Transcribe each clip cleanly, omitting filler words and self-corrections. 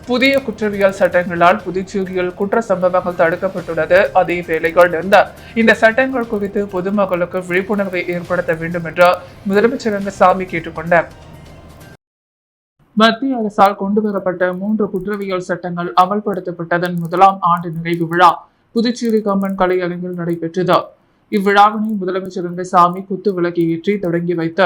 புதிய குற்றவியல் சட்டங்களால் புதுச்சேரியில் குற்ற சம்பவங்கள் தடுக்கப்பட்டுள்ளது. அதே வேளையில் இந்த சட்டங்கள் குறித்து பொதுமக்களுக்கு விழிப்புணர்வை ஏற்படுத்த வேண்டும் என்று முதலமைச்சர் ரங்கசாமி கேட்டுக்கொண்டார். மத்திய அரசால் கொண்டுவரப்பட்ட 3 குற்றவியல் சட்டங்கள் அமல்படுத்தப்பட்டதன் முதலாம் ஆண்டு நிறைவு விழா புதுச்சேரி கம்பன் கலையரங்கில் நடைபெற்றது. இவ்விழாவினை முதலமைச்சர் ரங்கசாமி குத்து விளக்கு ஏற்றி தொடங்கி வைத்த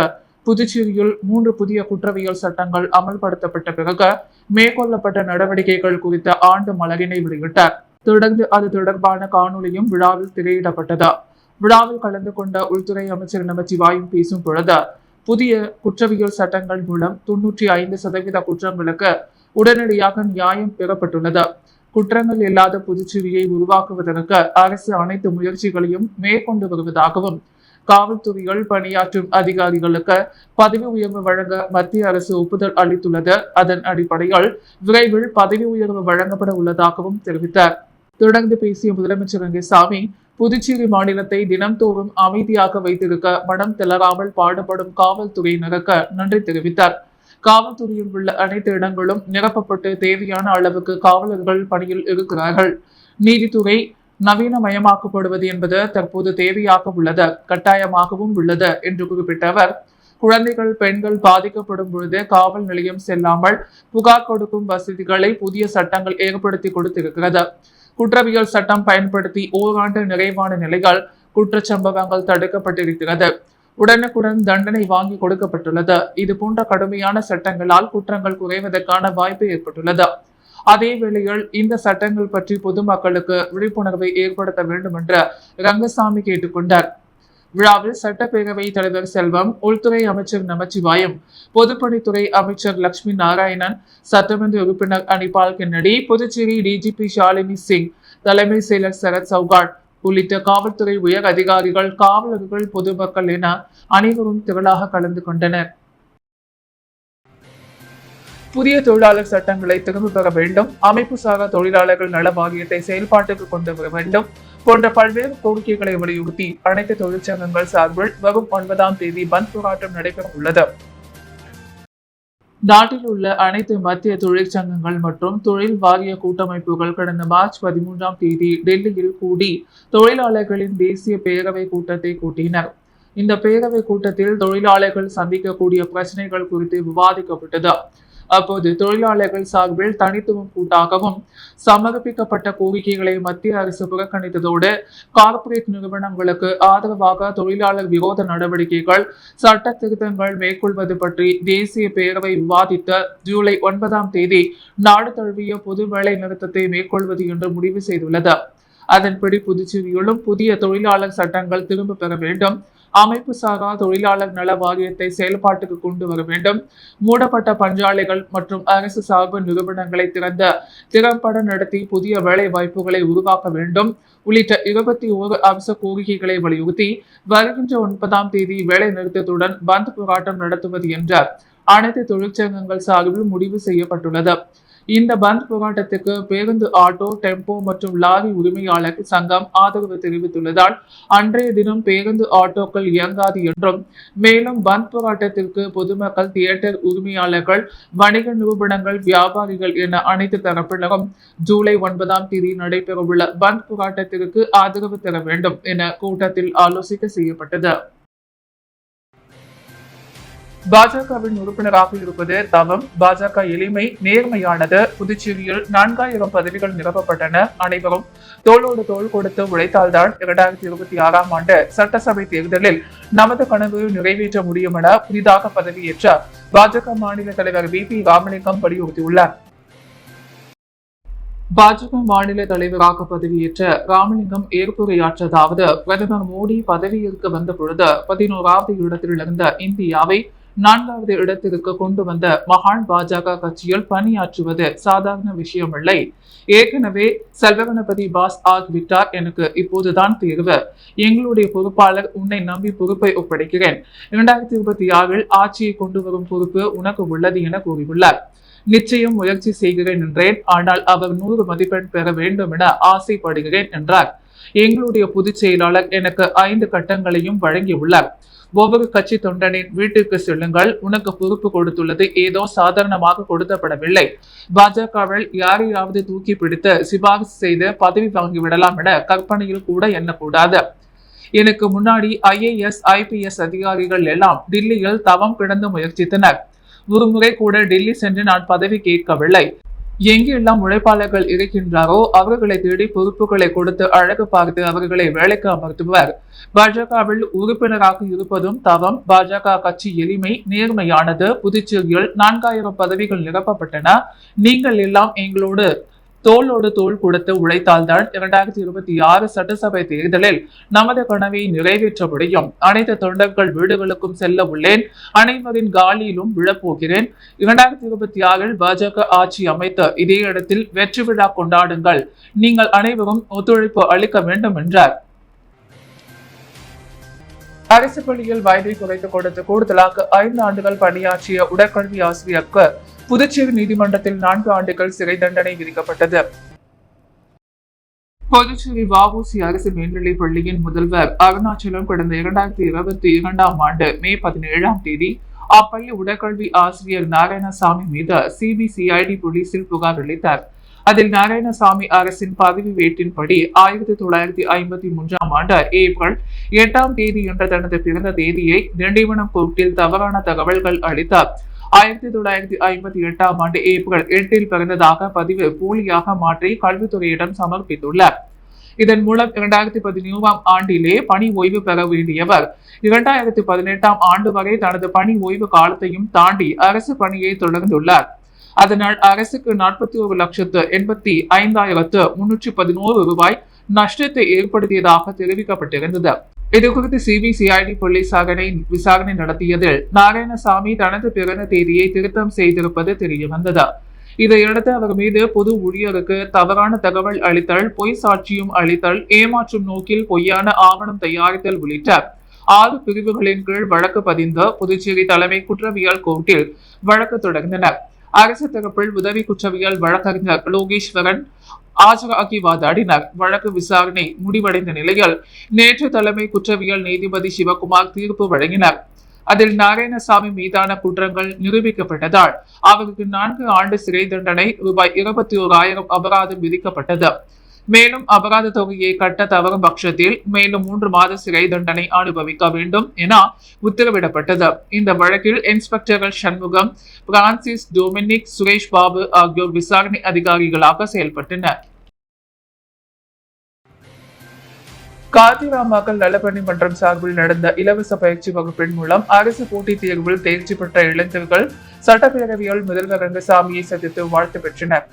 புதுச்சேரியில் 3 புதிய குற்றவியல் சட்டங்கள் அமல்படுத்தப்பட்ட பிறகு மேற்கொள்ளப்பட்ட நடவடிக்கைகள் குறித்த ஆண்டு மலரினை வெளியிட்டார். தொடர்ந்து அது தொடர்பான காணொலியும் விழாவில் திரையிடப்பட்டது. விழாவில் கலந்து கொண்ட உள்துறை அமைச்சர் நமச்சிவாயம் பேசும் பொழுது, புதிய குற்றவியல் சட்டங்கள் மூலம் 95% குற்றங்களுக்கு உடனடியாக நியாயம் பெறப்பட்டுள்ளது. குற்றங்கள் இல்லாத புதுச்சேரியை உருவாக்குவதற்கு அரசு அனைத்து முயற்சிகளையும் மேற்கொண்டு வருவதாகவும், காவல்துறையில் பணியாற்றும் அதிகாரிகளுக்கு பதவி உயர்வு வழங்க மத்திய அரசு ஒப்புதல் அளித்துள்ளது. அதன் அடிப்படையில் விரைவில் பதவி உயர்வு வழங்கப்பட உள்ளதாகவும் தெரிவித்தார். தொடர்ந்து பேசிய முதலமைச்சர் ரங்கசாமி, புதுச்சேரி மாநிலத்தை தினம்தோறும் அமைதியாக வைத்திருக்க மனம் தளராமல் பாடுபடும் காவல்துறையினருக்கு நன்றி தெரிவித்தார். காவல்துறையில் உள்ள அனைத்து இடங்களும் நிரப்பப்பட்டு தேவையான அளவுக்கு காவலர்கள் பணியில் இருக்கிறார்கள். நீதித்துறை நவீனமயமாக்கப்படுவது என்பது தற்போது தேவையாக உள்ளது, கட்டாயமாகவும் உள்ளது என்று குறிப்பிட்ட அவர், குழந்தைகள் பெண்கள் பாதிக்கப்படும் பொழுது காவல் நிலையம் செல்லாமல் புகார் கொடுக்கும் வசதிகளை புதிய சட்டங்கள் ஏற்படுத்தி கொடுத்திருக்கிறது. குற்றவியல் சட்டம் பயன்படுத்தி ஓராண்டு நிறைவான நிலையால் குற்றச்சம்பவங்கள் தடுக்கப்பட்டிருக்கிறது. உடனுக்குடன் தண்டனை வாங்கி கொடுக்கப்பட்டுள்ளது. இது போன்ற கடுமையான சட்டங்களால் குற்றங்கள் குறைவதற்கான வாய்ப்பு ஏற்பட்டுள்ளது. அதே வேளையில் இந்த சட்டங்கள் பற்றி பொதுமக்களுக்கு விழிப்புணர்வை ஏற்படுத்த வேண்டும் என்று ரங்கசாமி கேட்டுக்கொண்டார். விழாவில் சட்டப்பேரவை தலைவர் செல்வம், உள்துறை அமைச்சர் நமச்சிவாயம், பொதுப்பணித்துறை அமைச்சர் லட்சுமி நாராயணன், சட்டமன்ற உறுப்பினர் அனிபால் கென்னடி, புதுச்சேரி டிஜிபி ஷாலினி சிங், தலைமை செயலர் சரத் சௌகாட் உள்ளிட்ட காவல்துறை உயர் அதிகாரிகள், காவலர்கள், பொதுமக்கள் என அனைவரும் திரளாக கலந்து கொண்டனர். புதிய தொழிலாளர் சட்டங்களை திரும்ப பெற வேண்டும், அமைப்பு சாரா தொழிலாளர்கள் நல வாரியத்தை செயல்பாட்டுக்கு கொண்டு வர வேண்டும் போன்ற பல்வேறு கோரிக்கைகளை வலியுறுத்தி அனைத்து தொழிற்சங்கங்கள் சார்பில் வரும் 9ஆம் தேதி பந்த் போராட்டம் நடைபெற உள்ளது. நாட்டில் உள்ள அனைத்து மத்திய தொழிற்சங்கங்கள் மற்றும் தொழில் வாரிய கூட்டமைப்புகள் கடந்த மார்ச் 13ஆம் தேதி டெல்லியில் கூடி தொழிலாளர்களின் தேசிய பேரவை கூட்டத்தை கூட்டினர். இந்த பேரவை கூட்டத்தில் தொழிலாளர்கள் சந்திக்கக்கூடிய பிரச்சனைகள் குறித்து விவாதிக்கப்பட்டது. அப்போது தொழிலாளர்கள் சார்பில் தனித்துவம் கூட்டாகவும் சமர்ப்பிக்கப்பட்ட கோரிக்கைகளை மத்திய அரசு புறக்கணித்ததோடு கார்ப்பரேட் நிறுவனங்களுக்கு ஆதரவாக தொழிலாளர் விரோத நடவடிக்கைகள், சட்ட திருத்தங்கள் மேற்கொள்வது பற்றி தேசிய பேரவை விவாதித்த ஜூலை 9ஆம் தேதி நாடு தழுவிய பொது வேலை நிறுத்தத்தை மேற்கொள்வது என்று முடிவு செய்துள்ளது. அதன்படி புதுச்சேரியிலும் புதிய தொழிலாளர் சட்டங்கள் திரும்ப பெற வேண்டும், அமைப்பு சாரா தொழிலாளர் நல வாரியத்தை செயல்பாட்டுக்கு கொண்டு வர வேண்டும், மூடப்பட்ட பஞ்சாலைகள் மற்றும் அரசு சார்பு நிறுவனங்களை திறம்பட நடத்தி புதிய வேலை வாய்ப்புகளை உருவாக்க வேண்டும் உள்ளிட்ட 21 அம்ச கோரிக்கைகளை வலியுறுத்தி வருகின்ற 9ஆம் தேதி வேலை நிறுத்தத்துடன் பந்த் போராட்டம் நடத்துவது என்ற அனைத்து தொழிற்சங்கங்கள் சார்பில் முடிவு செய்யப்பட்டுள்ளது. இந்த பந்த் போராட்டத்துக்கு பேருந்து, ஆட்டோ, டெம்போ மற்றும் லாரி உரிமையாளர் சங்கம் ஆதரவு தெரிவித்துள்ளதால் அன்றைய தினம் பேருந்து, ஆட்டோக்கள் இயங்காது என்றும், மேலும் பந்த் போராட்டத்திற்கு பொதுமக்கள், தியேட்டர் உரிமையாளர்கள், வணிக நிறுவனங்கள், வியாபாரிகள் என அனைத்து தரப்பினரும் ஜூலை 9ஆம் தேதி நடைபெறவுள்ள பந்த் போராட்டத்திற்கு ஆதரவு தர வேண்டும் என கூட்டத்தில் ஆலோசனை செய்யப்பட்டது. பாஜகவின் உறுப்பினராக இருப்பது தவம். பாஜக எளிமை, நேர்மையானது. புதுச்சேரியில் 4000 பதவிகள் நிரப்பப்பட்டன. அனைவரும் தோளோடு தோள் கொடுத்து உழைத்தால்தான் 2026ஆம் ஆண்டு சட்டசபை தேர்தலில் நமது கனவு நிறைவேற்ற முடியும் என புதிதாக பதவியேற்ற பாஜக மாநில தலைவர் VP ராமலிங்கம் வலியுறுத்தியுள்ளார். பாஜக மாநில தலைவராக பதவியேற்ற ராமலிங்கம் ஏற்புரையாற்றதாவது, பிரதமர் மோடி பதவியேற்க வந்த பொழுது 11வது இடத்தில் இருந்த இந்தியாவை 4வது இடத்திற்கு கொண்டு வந்த மகான் பாஜக கட்சியில் பணியாற்றுவது சாதாரண விஷயமில்லை. ஏற்கனவே செல்வகணபதி பாஸ் ஆகிவிட்டார். எனக்கு இப்போதுதான் தேர்வு. எங்களுடைய பொறுப்பாளர் உன்னை நம்பி பொறுப்பை ஒப்படைக்கிறேன். 2026இல் ஆட்சியை கொண்டு வரும் பொறுப்பு உனக்கு உள்ளது என கூறியுள்ளார். நிச்சயம் முயற்சி செய்கிறேன் என்றேன். ஆனால் அவர் 100 மதிப்பெண் பெற வேண்டும் என ஆசைப்படுகிறேன் என்றார். எங்களுடைய பொதுச் செயலாளர் எனக்கு 5 கட்டங்களையும் வழங்கியுள்ளார். ஒவ்வொரு கட்சி தொண்டனின் வீட்டிற்கு செல்லுங்கள், உனக்கு பொறுப்பு கொடுத்துள்ளது ஏதோ சாதாரணமாக கொடுக்கப்படவில்லை. பாஜகவில் யாரையாவது தூக்கி பிடித்து சிபாரிசு செய்து பதவி வாங்கிவிடலாம் என கற்பனையில் கூட எண்ணக்கூடாது. எனக்கு முன்னாடி IAS IPS அதிகாரிகள் எல்லாம் டில்லியில் தவம் கிடந்து முயற்சித்தனர். ஒரு முறை கூட டெல்லி சென்று நான் பதவி கேட்கவில்லை. எங்கெல்லாம் உழைப்பாளர்கள் இருக்கின்றாரோ அவர்களை தேடி பொறுப்புகளை கொடுத்து அழகு பார்த்து அவர்களை வேலைக்கு அமர்த்துவர். பாஜகவில் உறுப்பினராக இருப்பதும் தவம். பாஜக கட்சி எளிமை, நேர்மையானது. புதுச்சேரியில் 4000 பதவிகள் நிரப்பப்பட்டன. நீங்கள் எல்லாம் எங்களோடு தோளோடு தோள் கொடுத்து உழைத்தால்தான் 2026 சட்டசபை தேர்தலில் நமது கனவை நிறைவேற்ற முடியும். அனைத்து தொண்டர்கள் வீடுகளுக்கும் செல்ல உள்ளேன். அனைவரின் காலியிலும் விழப்போகிறேன். 2026 பாஜக ஆட்சி அமைத்து இதே இடத்தில் வெற்றி விழா கொண்டாடுங்கள். நீங்கள் அனைவரும் ஒத்துழைப்பு அளிக்க வேண்டும் என்றார். அரசு பள்ளியில் வயதை குறைத்து கொடுத்து கூடுதலாக 5 ஆண்டுகள் பணியாற்றிய உடற்கல்வி ஆசிரியருக்கு புதுச்சேரி நீதிமன்றத்தில் 4 ஆண்டுகள் சிறை தண்டனை விதிக்கப்பட்டது. புதுச்சேரி வஉசி அரசு மேல்நிலைப் பள்ளியின் முதல்வர் அருணாச்சலம் கடந்த 2022ஆம் ஆண்டு மே 17ஆம் தேதி அப்பள்ளி உடற்கல்வி ஆசிரியர் நாராயணசாமி மீது CBCID போலீசில் புகார் அளித்தார். அதில் நாராயணசாமி அரசின் பதவி வேட்டின்படி 1953ஆம் ஆண்டு ஏப்ரல் 8ஆம் தேதி என்ற தனது பிறந்த தேதியை திண்டிவனம் கோர்ட்டில் தவறான தகவல்கள் அளித்தார். 1958ஆம் ஆண்டு ஏப்ரல் 8இல் பிறந்ததாக பதிவு போலியாக மாற்றி கல்வித்துறையிடம் சமர்ப்பித்துள்ளார். இதன் மூலம் 2017ஆம் ஆண்டிலே பணி ஓய்வு பெற வேண்டியவர் 2018ஆம் ஆண்டு வரை தனது பணி ஓய்வு காலத்தையும் தாண்டி அரசு பணியை தொடர்ந்துள்ளார். அதனால் அரசுக்கு 41,85,311 ரூபாய் நஷ்டத்தை ஏற்படுத்தியதாக தெரிவிக்கப்பட்டிருந்தது. இதுகுறித்து CBCID போலீசார் விசாரணை நடத்தியதில் நாராயணசாமி தனது பிறந்த தேதியை திருத்தம் செய்திருப்பது தெரியவந்தது. இதையடுத்து அவர் மீது பொது ஊழியருக்கு தவறான தகவல் அளித்தல், பொய் சாட்சியம் அளித்தல், ஏமாற்றும் நோக்கில் பொய்யான ஆவணம் தயாரித்தல் உள்ளிட்ட 6 பிரிவுகளின் கீழ் வழக்கு பதிந்து புதுச்சேரி தலைமை குற்றவியல் கோர்ட்டில் வழக்கு தொடர்ந்தனர். அரசு தரப்பில் உதவி குற்றவியல் வழக்கறிஞர் லோகேஸ்வரன் ஆஜராகி வாதாடினார். வழக்கு விசாரணை முடிவடைந்த நிலையில் நேற்று தலைமை குற்றவியல் நீதிபதி சிவகுமார் தீர்ப்பு வழங்கினார். அதில் நாராயணசாமி மீதான குற்றங்கள் நிரூபிக்கப்பட்டதால் அவருக்கு 4 ஆண்டு சிறை தண்டனை, ரூபாய் 21,000 அபராதம் விதிக்கப்பட்டது. மேலும் அபராத தொகையை கட்ட தவறும் பட்சத்தில் மேலும் 3 மாத சிறை தண்டனை அனுபவிக்க வேண்டும் என உத்தரவிடப்பட்டது. இந்த வழக்கில் இன்ஸ்பெக்டர்கள் சண்முகம், பிரான்சிஸ், டொமினிக், சுரேஷ் பாபு ஆகியோர் விசாரணை அதிகாரிகளாக செயல்பட்டனர். காந்திராம் மக்கள் நலப்பணி மன்றம் சார்பில் நடந்த இலவச பயிற்சி வகுப்பின் மூலம் அரசு போட்டித் தேர்வில் தேர்ச்சி பெற்ற இளைஞர்கள் சட்டப்பேரவையில் முதல்வர் ரங்கசாமியை சந்தித்து வாழ்த்து பெற்றனர்.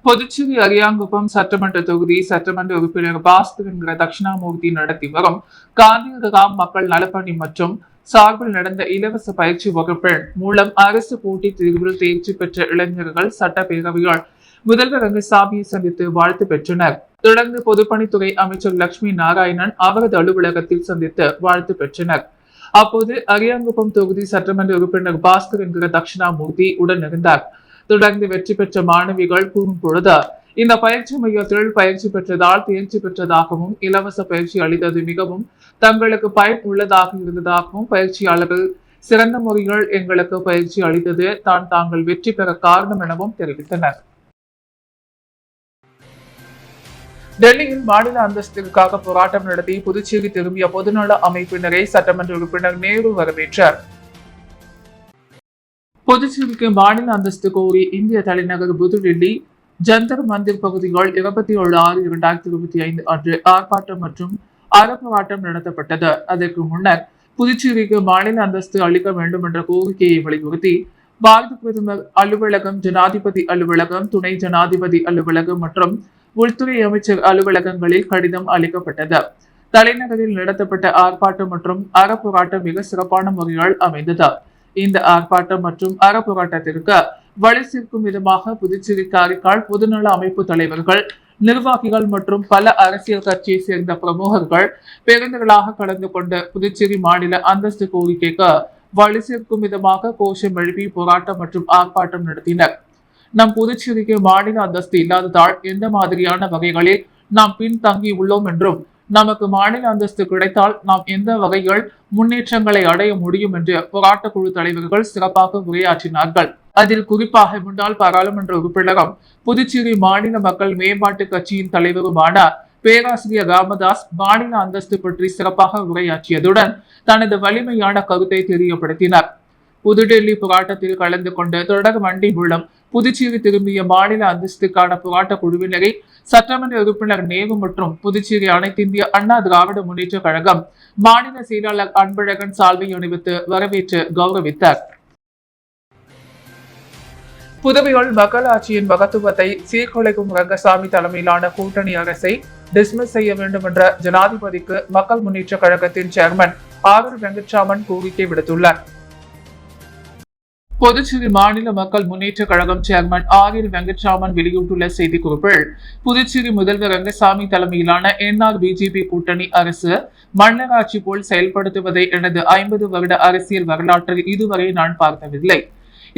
புதுச்சேரி அரியாங்குப்பம் சட்டமன்ற தொகுதி சட்டமன்ற உறுப்பினர் பாஸ்கர் என்கிற தட்சிணாமூர்த்தி நடத்தி வரும் காந்திராம் மக்கள் நலப்பணி மற்றும் சார்பில் நடந்த இலவச பயிற்சி வகுப்பின் மூலம் அரசு போட்டித் தேர்வில் தேர்ச்சி பெற்ற இளைஞர்கள் சட்டப்பேரவையில் முதல்வர் ரங்கசாமியை சந்தித்து வாழ்த்து பெற்றனர். தொடர்ந்து பொதுப்பணித்துறை அமைச்சர் லட்சுமி நாராயணன் அவரது அலுவலகத்தில் சந்தித்து வாழ்த்து பெற்றனர். அப்போது அரியாங்குப்பம் தொகுதி சட்டமன்ற உறுப்பினர் பாஸ்கர் என்கிற தட்சிணாமூர்த்தி உடன் இருந்தார். தொடர்ந்து வெற்றி பெற்ற மாணவிகள் கூறும் பொழுது இந்த பயிற்சி மையத்தில் பயிற்சி பெற்றதால் தேர்ச்சி பெற்றதாகவும் இலவச பயிற்சி அளித்தது மிகவும் தங்களுக்கு பயன் உள்ளதாக இருந்ததாகவும் பயிற்சியாளர்கள் சிறந்த முறையில் எங்களுக்கு பயிற்சி அளித்தது தாங்கள் வெற்றி பெற காரணம் எனவும் தெரிவித்தனர். டெல்லியில் மாநில அந்தஸ்திற்காக போராட்டம் நடத்தி புதுச்சேரி திரும்பிய பொதுநல அமைப்பினரை சட்டமன்ற உறுப்பினர் நேரு வரவேற்றார். புதுச்சேரிக்கு மாநில அந்தஸ்து கோரி இந்திய தலைநகர் புதுடில்லி ஜந்தர் மந்திர் பகுதிகள் 27/6/2025 அன்று ஆர்ப்பாட்டம் மற்றும் அறப்போராட்டம் நடத்தப்பட்டது. அதற்கு முன்னர் புதுச்சேரிக்கு மாநில அந்தஸ்து அளிக்க வேண்டும் என்ற கோரிக்கையை வலியுறுத்தி பாரத பிரதமர் அலுவலகம், ஜனாதிபதி அலுவலகம், துணை ஜனாதிபதி அலுவலகம் மற்றும் உள்துறை அமைச்சர் அலுவலகங்களில் கடிதம் அளிக்கப்பட்டது. தலைநகரில் நடத்தப்பட்ட ஆர்ப்பாட்டம் மற்றும் அறப்போராட்டம் மிக சிறப்பான முறையில் அமைந்தது. இந்த ஆர்ப்பாட்டம் மற்றும் அறப்போராட்டத்திற்கு வழி சேர்க்கும் விதமாக புதுச்சேரி காரைக்கால் பொதுநல அமைப்பு தலைவர்கள், நிர்வாகிகள் மற்றும் பல அரசியல் கட்சியை சேர்ந்த பிரமுகர்கள் பேருந்துகளாக கலந்து கொண்ட புதுச்சேரி மாநில அந்தஸ்து கோரிக்கைக்கு வழி சேர்க்கும் விதமாக கோஷம் எழுப்பி போராட்டம் மற்றும் ஆர்ப்பாட்டம் நடத்தினர். நம் புதுச்சேரிக்கு மாநில அந்தஸ்து இல்லாததால் எந்த மாதிரியான வகைகளில் நாம் பின்தங்கி உள்ளோம் என்றும் நமக்கு மாநில அந்தஸ்து கிடைத்தால் நாம் எந்த வகையில் முன்னேற்றங்களை அடைய முடியும் என்று போராட்ட குழு தலைவர்கள் சிறப்பாக உரையாற்றினார்கள். அதில் குறிப்பாக முன்னாள் பாராளுமன்ற உறுப்பினரும் புதுச்சேரி மாநில மக்கள் மேம்பாட்டு கட்சியின் தலைவருமான பேராசிரியர் ராமதாஸ் மாநில அந்தஸ்து பற்றி சிறப்பாக உரையாற்றியதுடன் தனது வலிமையான கருத்தை தெரியப்படுத்தினார். புதுடெல்லி போராட்டத்தில் கலந்து கொண்டு தொடர் வண்டி மூலம் புதுச்சேரி திரும்பிய மாநில அந்தஸ்துக்கான போராட்ட குழுவினரை சட்டமன்ற உறுப்பினர் நேரு மற்றும் புதுச்சேரி அனைத்து இந்திய அண்ணா திராவிட முன்னேற்ற கழகம் மாநில செயலாளர் அன்பழகன் சால்வை அணிவித்து வரவேற்று கௌரவித்தார். புதுவையில் மக்களாட்சியின் மகத்துவத்தை சீர்குலைக்கும் ரங்கசாமி தலைமையிலான கூட்டணி அரசை டிஸ்மிஸ் செய்ய வேண்டும் என்ற ஜனாதிபதிக்கு மக்கள் முன்னேற்ற கழகத்தின் சேர்மன் ஆர் வெங்கட்ராமன் கோரிக்கை விடுத்துள்ளார். புதுச்சேரி மாநில மக்கள் முன்னேற்ற கழகம் சேர்மன் ஆர் வெங்கட்ராமன் வெளியிட்டுள்ள செய்திக்குறிப்பில், புதுச்சேரி முதல்வர் ரங்கசாமி தலைமையிலான என்ஆர் பிஜேபி கூட்டணி அரசு மன்னராட்சி போல் செயல்படுத்துவதை எனது 50 வருட அரசியல் வரலாற்றில் இதுவரை நான் பார்த்ததில்லை.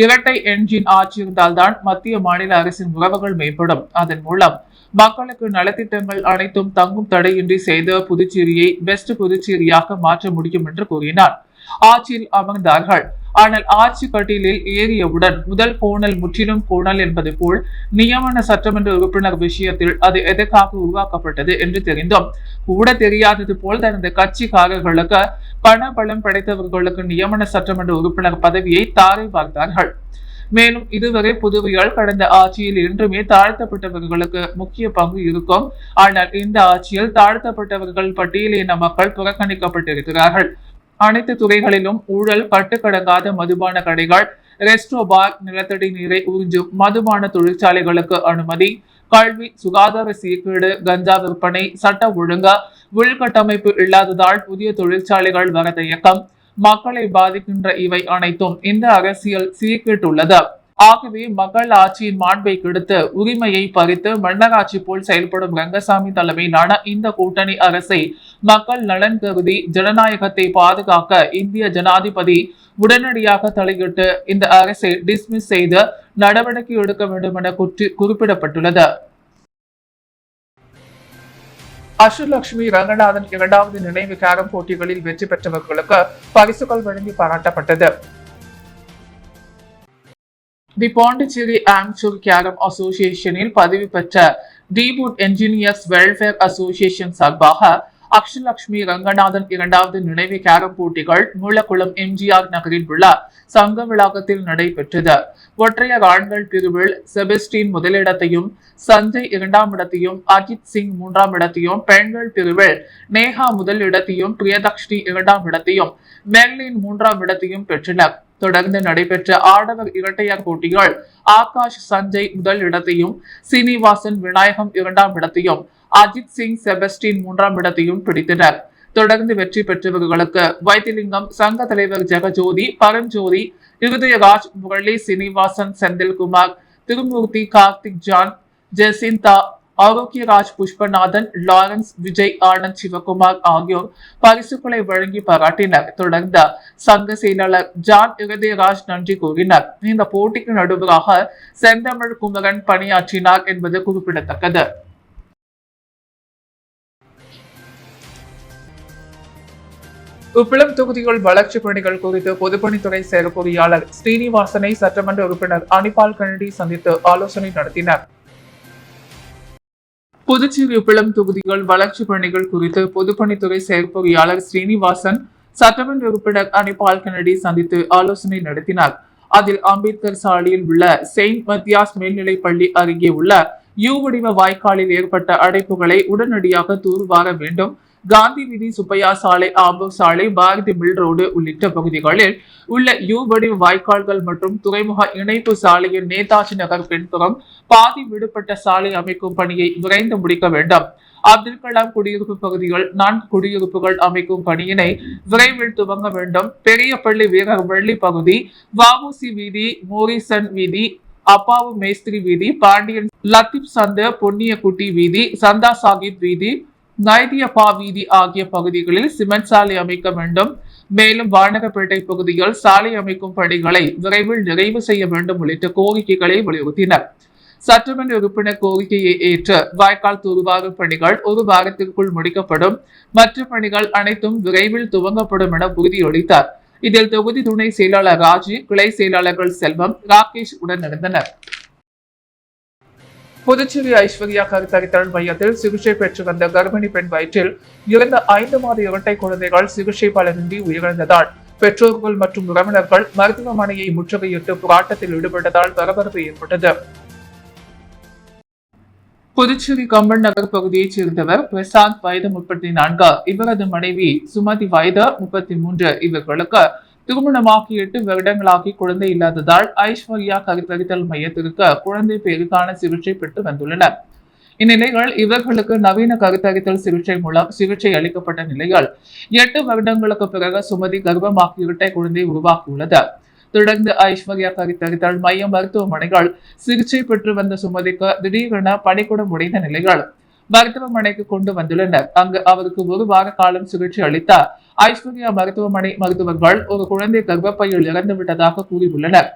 இரட்டை என்ஜின் ஆட்சி இருந்தால்தான் மத்திய மாநில அரசின் உறவுகள் மேம்படும். அதன் மூலம் மக்களுக்கு நலத்திட்டங்கள் அனைத்தும் தங்கும் தடையின்றி செய்த புதுச்சேரியை பெஸ்ட் புதுச்சேரியாக மாற்ற முடியும் என்று கூறினார். ஆட்சியில் அமர்ந்தார்கள், ஆனால் ஆட்சி கட்டிலில் ஏறியவுடன் முதல் கோணல் முற்றிலும் கோணல் என்பது போல் நியமன சட்டமன்ற உறுப்பினர் விஷயத்தில் அது எதற்காக உருவாக்கப்பட்டது என்று தெரிந்தும் கூட தெரியாதது போல் தனது கட்சிக்காரர்களுக்கு பண பலம் படைத்தவர்களுக்கு நியமன சட்டமன்ற உறுப்பினர் பதவியை தாரை பார்த்தார்கள். மேலும் இதுவரை புதுவையால் கடந்த ஆட்சியில் என்றுமே தாழ்த்தப்பட்டவர்களுக்கு முக்கிய பங்கு இருக்கும். ஆனால் இந்த ஆட்சியில் தாழ்த்தப்பட்டவர்கள் பட்டியலின மக்கள் புறக்கணிக்கப்பட்டிருக்கிறார்கள். அனைத்து துறைகளிலும் ஊழல், கட்டுக்கடங்காத மதுபான கடைகள், ரெஸ்டோ பார், நிலத்தடி நீரை உறிஞ்சும் மதுபான தொழிற்சாலைகளுக்கு அனுமதி, கல்வி, சுகாதார சீர்கேடு, கஞ்சா விற்பனை, சட்ட ஒழுங்கு, உள்கட்டமைப்பு இல்லாததால் புதிய தொழிற்சாலைகள் வர தயக்கம், மக்களை பாதிக்கின்ற இவை அனைத்தும் இந்த அரசியல் சீர்கேட்டுள்ளது. ஆகவே மக்கள் ஆட்சியின் மாண்பை கெடுத்து உரிமையை பறித்து மன்னராட்சி போல் செயல்படும் ரங்கசாமி தலைமையிலான இந்த கூட்டணி அரசை மக்கள் நலன் கருதி ஜனநாயகத்தை பாதுகாக்க இந்திய ஜனாதிபதி உடனடியாக தலையிட்டு இந்த அரசை டிஸ்மிஸ் செய்து நடவடிக்கை எடுக்க வேண்டும் என குறிப்பிடப்பட்டுள்ளது. அஷ்டலட்சுமி ரங்கநாதன் 2வது நினைவு கேரம் போட்டிகளில் வெற்றி பெற்றவர்களுக்கு பரிசுகள் வழங்கி பாராட்டப்பட்டது. தி பாண்டிச்சேரி ஆம்சூர் கேரம் அசோசியேஷனில் பதிவு பெற்ற டிபூட் என்ஜினியர்ஸ் வெல்ஃபேர் அசோசியேஷன் சார்பாக அஷ்டலட்சுமி ரங்கநாதன் 2வது நினைவு கேரம் போட்டிகள் மூலக்குளம் எம்ஜிஆர் நகரில் உள்ள சங்க வளாகத்தில் நடைபெற்றது. ஒற்றையர் ஆண்கள் பிரிவில் செபஸ்டின் முதலிடத்தையும், சஞ்சய் 2ஆம் இடத்தையும், அஜித் சிங் 3ஆம் இடத்தையும், பெண்கள் பிரிவில் நேஹா முதல் இடத்தையும், பிரியதர்ஷினி 2ஆம் இடத்தையும், மெர்லின் 3ஆம் இடத்தையும் பெற்றனர். தொடர்ந்து நடைபெற்ற ஆடவர் இரட்டையர் போட்டிகள் ஆகாஷ் சஞ்சய் முதல் இடத்தையும், சீனிவாசன் விநாயகம் 2ஆம் இடத்தையும், அஜித் சிங் செபஸ்டின் 3ஆம் இடத்தையும் பிடித்தனர். தொடர்ந்து வெற்றி பெற்றவர்களுக்கு வைத்திலிங்கம், சங்க தலைவர் ஜெகஜோதி, பரஞ்சோதி, இருதயராஜ், முரளி, சீனிவாசன், செந்தில்குமார், திருமூர்த்தி, கார்த்திக் ஜான், ஜெசிந்தா, ஆரோக்கியராஜ், புஷ்பநாதன், லாரன்ஸ், விஜய், ஆனந்த், சிவகுமார் ஆகியோர் பரிசுகளை வழங்கி பாராட்டினர். தொடர்ந்து சங்க செயலாளர் ஜான் இருதயராஜ் நன்றி கூறினார். இந்த போட்டிக்கு நடுவராக செந்தமிழ் குமரன் பணியாற்றினார் என்பது குறிப்பிடத்தக்கது. உப்பிளம் தொகுதிகள் வளர்ச்சி பணிகள் குறித்து பொதுப்பணித்துறை செயற்பொறியாளர் ஸ்ரீனிவாசனை சட்டமன்ற உறுப்பினர் அனிபால் கன்னடி சந்தித்து ஆலோசனை நடத்தினர். புதுச்சேரி உப்பிளம் தொகுதிகள் வளர்ச்சி பணிகள் குறித்து பொதுப்பணித்துறை செயற்பொறியாளர் ஸ்ரீனிவாசன் சட்டமன்ற உறுப்பினர் அனிபால் கன்னடி சந்தித்து ஆலோசனை நடத்தினார். அதில் அம்பேத்கர் சாலையில் உள்ள செயின்ட் மத்தியாஸ் மேல்நிலைப் பள்ளி அருகே உள்ள யூ வடிவ வாய்க்காலில் ஏற்பட்ட அடைப்புகளை உடனடியாக தூர்வார வேண்டும், காந்தி வீதி, சுப்பையா சாலை, ஆம்பூர் சாலை, பாரதி மில் ரோடு உள்ளிட்ட பகுதிகளில் உள்ள யூ வடிவ வாய்க்கால்கள் மற்றும் துறைமுக இணைப்பு சாலையின் நேதாஜி நகர் பின்புறம் பாதி விடுபட்ட சாலை அமைக்கும் பணியை விரைந்து முடிக்க வேண்டும். அப்துல் கலாம் குடியிருப்பு பகுதிகள் 4 குடியிருப்புகள் அமைக்கும் பணியினை விரைவில் துவங்க வேண்டும். பெரியப்பள்ளி வீரர் வெள்ளி பகுதி, வாபூசி வீதி, மோரிசன் வீதி, அப்பாவு மேஸ்திரி வீதி, பாண்டியன் லத்தீப் சந்து, பொன்னியக்குட்டி வீதி, சந்தா சாகித் வீதி, நைதியப்பா வீதி ஆகிய பகுதிகளில் சிமெண்ட் சாலை அமைக்க வேண்டும். மேலும் வானகப்பேட்டை பகுதியில் சாலை அமைக்கும் பணிகளை விரைவில் நிறைவு செய்ய வேண்டும் உள்ளிட்ட கோரிக்கைகளை வலியுறுத்தினர். சட்டமன்ற உறுப்பினர் கோரிக்கையை ஏற்று வாய்க்கால் தூர்வாரும் பணிகள் ஒரு வாரத்திற்குள் முடிக்கப்படும், மற்ற பணிகள் அனைத்தும் விரைவில் துவங்கப்படும் என உறுதியளித்தார். இதில் தொகுதி துணை செயலாளர் ராஜி, கிளை செயலாளர்கள் செல்வம், ராகேஷ் உடனிருந்தனர். புதுச்சேரி ஐஸ்வர்யா கருத்தரித்தல் மையத்தில் சிகிச்சை பெற்று வந்த கர்ப்பிணி பெண் வயிற்றில் இருந்த 5 மாத இரட்டை குழந்தைகள் சிகிச்சை பலனின்றி உயிரிழந்ததால் பெற்றோர்கள் மற்றும் உறவினர்கள் மருத்துவமனையை முற்றுகையிட்டு போராட்டத்தில் ஈடுபட்டதால் பரபரப்பு ஏற்பட்டது. புதுச்சேரி கம்பன் நகர் பகுதியைச் சேர்ந்தவர் பிரசாந்த், வயது 34. இவரது மனைவி சுமதி, வயது 33. இவர்களுக்கு திருமணமாகி 8 வருடங்களாகி குழந்தை இல்லாததால் ஐஸ்வர்யா கருத்தரித்தல் மையத்திற்கு குழந்தை பேருக்கான சிகிச்சை பெற்று வந்துள்ளனர். இந்நிலையில் இவர்களுக்கு நவீன கருத்தரித்தல் சிகிச்சை மூலம் சிகிச்சை அளிக்கப்பட்ட நிலையில் 8 வருடங்களுக்கு பிறகு சுமதி கர்ப்பமாகி இரட்டை குழந்தை உருவாகியுள்ளது. தொடர்ந்து ஐஸ்வர்யா கருத்தரித்தல் மைய மருத்துவமனைகள் சிகிச்சை பெற்று வந்த சுமதிக்கு திடீரென பணிக்கூடம் உடைந்த நிலையில் மருத்துவமனைக்கு கொண்டு வந்துள்ளனர். அங்கு அவருக்கு 1 வார காலம் சிகிச்சை அளித்த ஐஸ்வர்யா மருத்துவமனை மருத்துவர்கள் ஒரு குழந்தை கர்ப்பப்பையில் இறந்து விட்டதாக கூறியுள்ளனர்.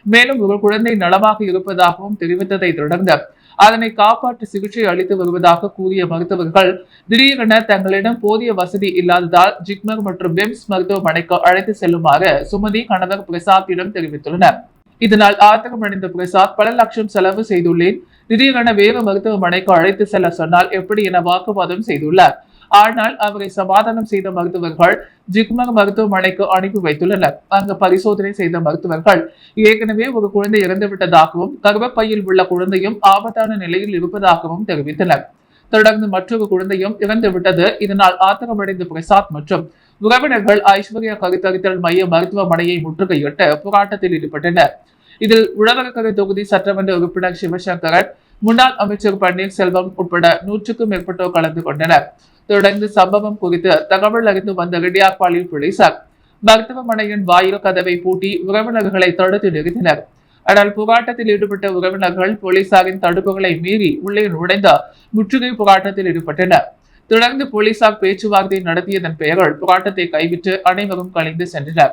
மேலும் ஒரு குழந்தை நலமாக இருப்பதாகவும் தெரிவித்ததை தொடர்ந்து அதனை காப்பாற்ற சிகிச்சை அளித்து வருவதாக கூறிய மருத்துவர்கள் திடீரென தங்களிடம் போதிய வசதி இல்லாததால் ஜிப்மர் மற்றும் பிம்ஸ் மருத்துவமனைக்கு அழைத்து செல்லுமாறு சுமதி கணவர் பிரசாத்திடம் தெரிவித்துள்ளனர். இதனால் ஆத்திரமடைந்த பிரசாத், பல லட்சம் செலவு செய்துள்ளேன், திடீரென வேறு மருத்துவமனைக்கு அழைத்து செல்ல சொன்னால் எப்படி என வாக்குவாதம் செய்துள்ளார். ஆனால் அவரை சமாதானம் செய்த மருத்துவர்கள் ஜிப்மர் மருத்துவமனைக்கு அனுப்பி வைத்துள்ளனர். அங்கு பரிசோதனை செய்த மருத்துவர்கள் ஏற்கனவே ஒரு குழந்தை இறந்துவிட்டதாகவும் கர்ப்பப்பையில் உள்ள குழந்தையும் ஆபத்தான நிலையில் இருப்பதாகவும் தெரிவித்தனர். தொடர்ந்து மற்றொரு குழந்தையும் இறந்துவிட்டது. இதனால் ஆத்திரமடைந்த பிரசாத் மற்றும் உறவினர்கள் ஐஸ்வர்யா கருத்தரித்தல் மைய மருத்துவமனையை முற்றுகையிட்டு போராட்டத்தில் ஈடுபட்டனர். இதில் உழவர்கரை தொகுதி சட்டமன்ற உறுப்பினர் சிவசங்கரன், முன்னாள் அமைச்சர் பன்னீர்செல்வம் உட்பட 100க்கும் மேற்பட்டோர் கலந்து கொண்டனர். தொடர்ந்து சம்பவம் குறித்து தகவல் அறிந்து வந்த ரெட்டியார்பாளையம் போலீசார் மருத்துவமனையின் வாயில் கதவை பூட்டி உறவினர்களை தடுத்து நிறுத்தினர். ஆனால் போராட்டத்தில் ஈடுபட்ட உறவினர்கள் போலீசாரின் தடுப்புகளை மீறி உள்ளே நுழைந்த முற்றுகை போராட்டத்தில் ஈடுபட்டனர். தொடர்ந்து போலீசார் பேச்சுவார்த்தை நடத்தியதன் பெயரில் போராட்டத்தை கைவிட்டு அனைவரும் கலைந்து சென்றனர்.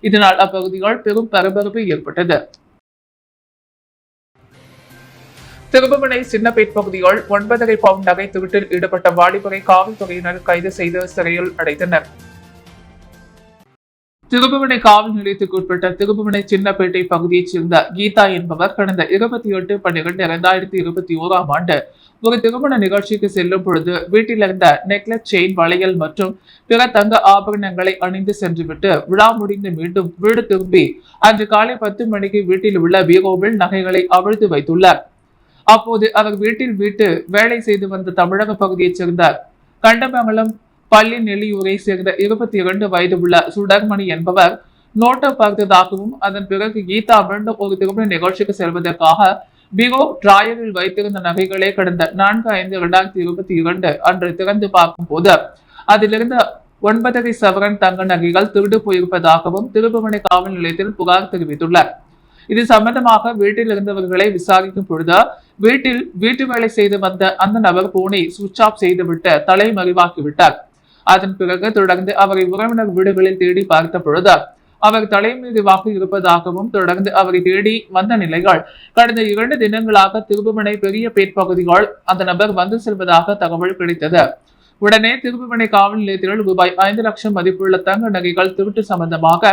இதனால் அப்பகுதியில் பெரும் பரபரப்பு ஏற்பட்டது. திருபுவனை சின்னப்பேட் பகுதியில் 9.5 பவுண்ட் நகை திருட்டில் ஈடுபட்ட வாலிபரை காவல்துறையினர் கைது செய்து சிறையில் அடைத்தனர். திருபுவனை காவல் நிலையத்துக்கு உட்பட்ட திருபுவனை சின்னப்பேட்டை பகுதியைச் சேர்ந்த கீதா என்பவர் கடந்த 28/12/2021 ஆண்டு ஒரு திருமண நிகழ்ச்சிக்கு செல்லும் பொழுது வீட்டில் இருந்த நெக்லஸ், செயின், வளையல் மற்றும் பிற தங்க ஆபரணங்களை அணிந்து சென்றுவிட்டு விழா முடிந்து மீண்டும் வீடு திரும்பி அன்று காலை 10 மணிக்கு வீட்டில் உள்ள பீரோவில் நகைகளை அவிழ்த்து வைத்துள்ளார். அப்போது அவர் வீட்டில் வேலை செய்து வந்த தமிழக பகுதியைச் சேர்ந்த கண்டமங்கலம் பள்ளி நெல்லியூரை சேர்ந்த 22 வயது உள்ள சுடர்மணி என்பவர் நோட்டை பார்த்ததாகவும் அதன் பிறகு கீதா மீண்டும் ஒரு திருமண நிகழ்ச்சிக்கு செல்வதற்காக பீரோ டிராயரில் வைத்திருந்த நகைகளை கடந்த 4/5/2022 அன்று திறந்து பார்க்கும் போது அதிலிருந்து 9.5 சவரன் தங்க நகைகள் திருடு போயிருப்பதாகவும் திருபுவனை காவல் நிலையத்தில் புகார் தெரிவித்துள்ளார். இது சம்பந்தமாக வீட்டில் இருந்தவர்களை விசாரிக்கும் பொழுது வீட்டு வேலை செய்து வந்த அந்த நபர் போனை சுவிட்ச் ஆஃப் செய்துவிட்டு தலைமறைவாக்கிவிட்டார். அதன் பிறகு தொடர்ந்து அவரை உறவினர் வீடுகளில் தேடி பார்த்த பொழுது அவர் தலைமறைவாக இருப்பதாகவும் தொடர்ந்து அவரை தேடி வந்த நிலைகள் கடந்த 2 தினங்களாக திருபுவனை பெரிய பேட் பகுதிகள் அந்த நபர் வந்து செல்வதாக தகவல் கிடைத்தது. உடனே திருபுவனை காவல் நிலையத்தில் ரூபாய் 5 லட்சம் மதிப்புள்ள தங்க நகைகள் திருட்டு சம்பந்தமாக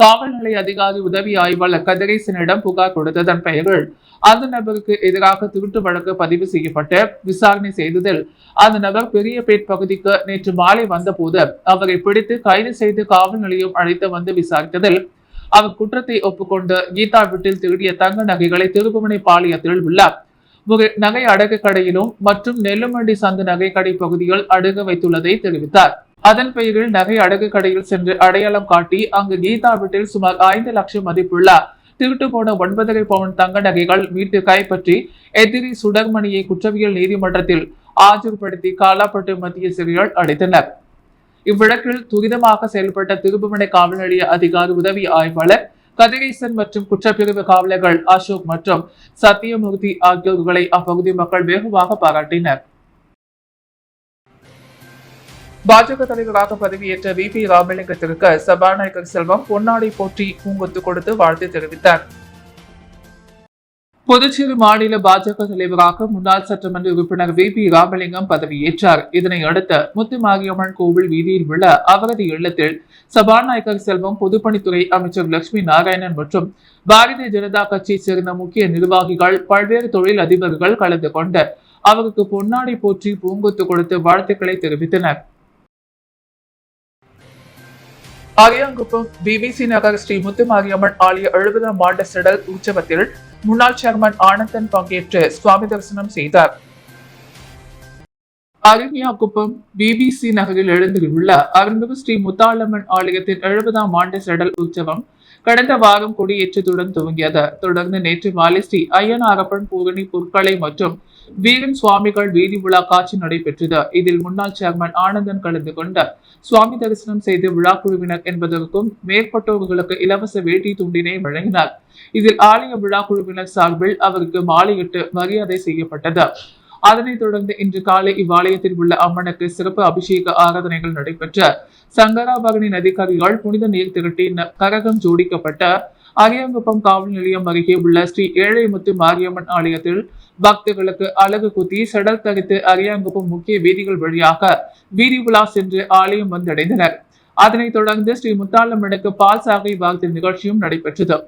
காவல் நிலைய அதிகாரி உதவி ஆய்வாளர் கதிரேசனிடம் புகார் கொடுத்ததன் பெயரில் அந்த நபருக்கு எதிராக திருட்டு வழக்கு பதிவு செய்யப்பட்டு விசாரணை செய்ததில் அந்த நபர் பெரியபேட் பகுதிக்கு நேற்று மாலை வந்தபோது அவரை பிடித்து கைது செய்து காவல் நிலையம் அழைத்து வந்து விசாரித்ததில் அவர் குற்றத்தை ஒப்புக்கொண்டு கீதா வீட்டில் திருடிய தங்க நகைகளை திருபுவனை பாளையத்தில் உள்ள ஒரு நகை அடகு கடையிலும் மற்றும் நெல்லுமண்டி சந்து நகை கடை பகுதியில் அடகு வைத்துள்ளதை தெரிவித்தார். அதன் பெயரில் நகை அடகு கடையில் சென்று அடையாளம் காட்டி அங்கு கீதா வீட்டில் சுமார் 5 லட்சம் மதிப்புள்ள திருட்டு போன 9.5 பவுண்ட் தங்க நகைகள் மீட்டு கைப்பற்றி எதிரி சுடர்மணியை குற்றவியல் நீதிமன்றத்தில் ஆஜர்படுத்தி காலாப்பட்டு மத்திய சிறையில் அடைத்தனர். இவ்வழக்கில் துரிதமாக செயல்பட்ட திருபுவனை காவல் நிலைய அதிகாரி உதவி ஆய்வாளர் கதிரேசன் மற்றும் குற்றப்பிரிவு காவலர்கள் அசோக் மற்றும் சத்தியமூர்த்தி ஆகியோர்களை அப்பகுதி மக்கள் வெகுவாக பாராட்டினர். பாஜக தலைவராக பதவியேற்ற VP ராமலிங்கத்திற்கு சபாநாயகர் செல்வம் பொன்னாடை போற்றி பூங்கொத்து கொடுத்து வாழ்த்து தெரிவித்தார். புதுச்சேரி மாநில பாஜக தலைவராக முன்னாள் சட்டமன்ற உறுப்பினர் வி ராமலிங்கம் பதவியேற்றார். இதனையடுத்து முத்துமாரியம்மன் கோவில் வீதியில் உள்ள அவரது இல்லத்தில் சபாநாயகர் செல்வம், பொதுப்பணித்துறை அமைச்சர் லட்சுமி நாராயணன் மற்றும் பாரதிய ஜனதா கட்சியைச் சேர்ந்த முக்கிய நிர்வாகிகள், பல்வேறு தொழில் அதிபர்கள் கலந்து கொண்டு அவருக்கு பொன்னாடை போற்றி பூங்கொத்து கொடுத்து வாழ்த்துக்களை தெரிவித்தனர். அரியாங்குப்பம் பிபிசி நகர் ஸ்ரீ முத்துமாரியம்மன் ஆலய 70ஆம் ஆண்டு செடல் உற்சவத்தில் முன்னாள் சேர்மன் ஆனந்தன் பங்கேற்று சுவாமி தரிசனம் செய்தார். அரியாங்குப்பம் பிபிசி நகரில் எழுந்துள்ள அருள்மிகு ஸ்ரீ முத்தாளம்மன் ஆலயத்தின் 70ஆம் ஆண்டு செடல் உற்சவம் கடந்த வாரம் கொடியேற்றத்துடன் துவங்கியது. தொடர்ந்து நேற்று மாலை ஸ்ரீ ஐயனாரப்பன் பூரணி பொற்களை மற்றும் வீரன் சுவாமிகள் வீதி விழா காட்சி நடைபெற்றது. இதில் முன்னாள் சேர்மன் ஆனந்தன் கலந்து கொண்டு சுவாமி தரிசனம் செய்து விழா குழுவினர் என்பதற்கும் மேற்பட்டவர்களுக்கு இலவச வேட்டி துண்டினை வழங்கினார். இதில் ஆலய விழா குழுவினர் சார்பில் அவருக்கு மாலையிட்டு மரியாதை செய்யப்பட்டது. அதனைத் தொடர்ந்து இன்று காலை இவ்வாலயத்தில் உள்ள அம்மனுக்கு சிறப்பு அபிஷேக ஆராதனைகள் நடைபெற்ற சங்கராபரணி நதிக்கரையால் புனித நீர் திரட்டி கரகம் ஜோடிக்கப்பட்ட அரியாங்குப்பம் காவல் நிலையம் அருகே உள்ள ஸ்ரீ ஏழைமுத்து மாரியம்மன் ஆலயத்தில் பக்தர்களுக்கு அழகு குத்தி சடல் தரித்து அரியாங்குப்பம் முக்கிய வீதிகள் வழியாக வீதி உலா சென்று ஆலயம் வந்தடைந்தனர். அதனைத் தொடர்ந்து ஸ்ரீ முத்தாளம்மனுக்கு பால் சாகை வாழ்த்து நிகழ்ச்சியும் நடைபெற்றது.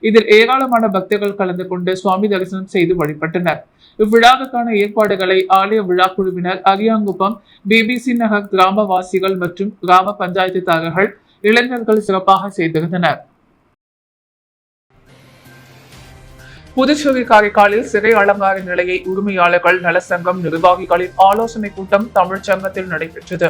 இதில் ஏராளமான பக்தர்கள் கலந்து கொண்டு சுவாமி தரிசனம் செய்து வழிபட்டனர். இவ்விழாவுக்கான ஏற்பாடுகளை ஆலய விழா குழுவினர், அரியாங்குப்பம் பிபிசி நகர் கிராமவாசிகள் மற்றும் கிராம பஞ்சாயத்துதாரர்கள், இளைஞர்கள் சிறப்பாக செய்திருந்தனர். புதுச்சேரி காரைக்காலில் சிறை அலங்கார நிலைய உரிமையாளர்கள் நலசங்கம் நிர்வாகிகளின் ஆலோசனை கூட்டம் தமிழ்ச்சங்கத்தில் நடைபெற்றது.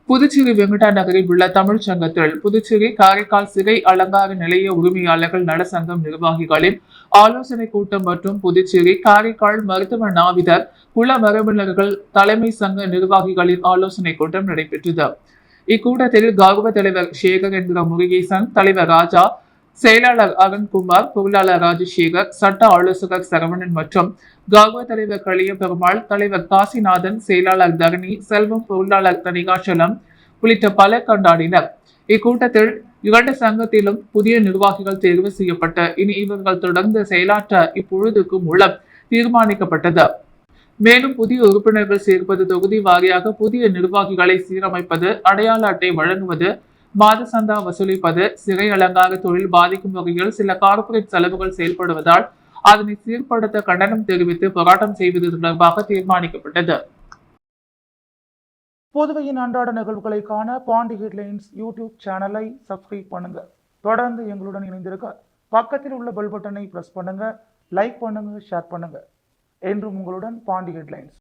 புதுச்சேரி வெங்கடா நகரில் உள்ள தமிழ்ச்சங்கத்தில் புதுச்சேரி காரைக்கால் சிறை அலங்கார நிலைய உரிமையாளர்கள் நலசங்கம் நிர்வாகிகளின் ஆலோசனை கூட்டம் மற்றும் புதுச்சேரி காரைக்கால் மருத்துவ நாவிதர் குல மரபினர்கள் தலைமை சங்க நிர்வாகிகளின் ஆலோசனை கூட்டம் நடைபெற்றது. இக்கூட்டத்தில் கௌரவ தலைவர் சேகர் என்கிற முருகேசன், தலைவர் ராஜா, செயலாளர் அருண்குமார், பொருளாளர் ராஜசேகர், சட்ட ஆலோசகர் சரவணன் மற்றும் கௌரவ தலைவர் கலிய பெருமாள், தலைவர் காசிநாதன், செயலாளர் தரணி, செல்வம், பொருளாளர் தனிகாச்சலம் உள்ளிட்ட பலர் கொண்டாடினர். இக்கூட்டத்தில் 2 சங்கத்திலும் புதிய நிர்வாகிகள் தேர்வு செய்யப்பட்ட இனி இவர்கள் தொடர்ந்து செயலாற்ற இப்பொழுதுக்கு மூலம் தீர்மானிக்கப்பட்டது. மேலும் புதிய உறுப்பினர்கள் சேர்ப்பது, தொகுதி வாரியாக புதிய நிர்வாகிகளை சீரமைப்பது, அடையாள அட்டை வழங்குவது, மாத சந்தா வசூலிப்பது, சிறை அலங்கார தொழில் பாதிக்கும் வகையில் சில கார்ப்பரேட் செலவுகள் செயல்படுவதால் அதனை சீர்படுத்த கண்டனம் தெரிவித்து போராட்டம் செய்வது தொடர்பாக தீர்மானிக்கப்பட்டது. புதுவையின் அன்றாட நிகழ்வுகளை காண பாண்டி ஹெட்லைன்ஸ் யூடியூப் சேனலை சப்ஸ்கிரைப் பண்ணுங்க. தொடர்ந்து எங்களுடன் இணைந்திருக்க பக்கத்தில் உள்ள பெல் பட்டனை பிரஸ் பண்ணுங்க, லைக் பண்ணுங்க, ஷேர் பண்ணுங்க. என்றும் உங்களுடன் பாண்டி ஹெட்லைன்ஸ்.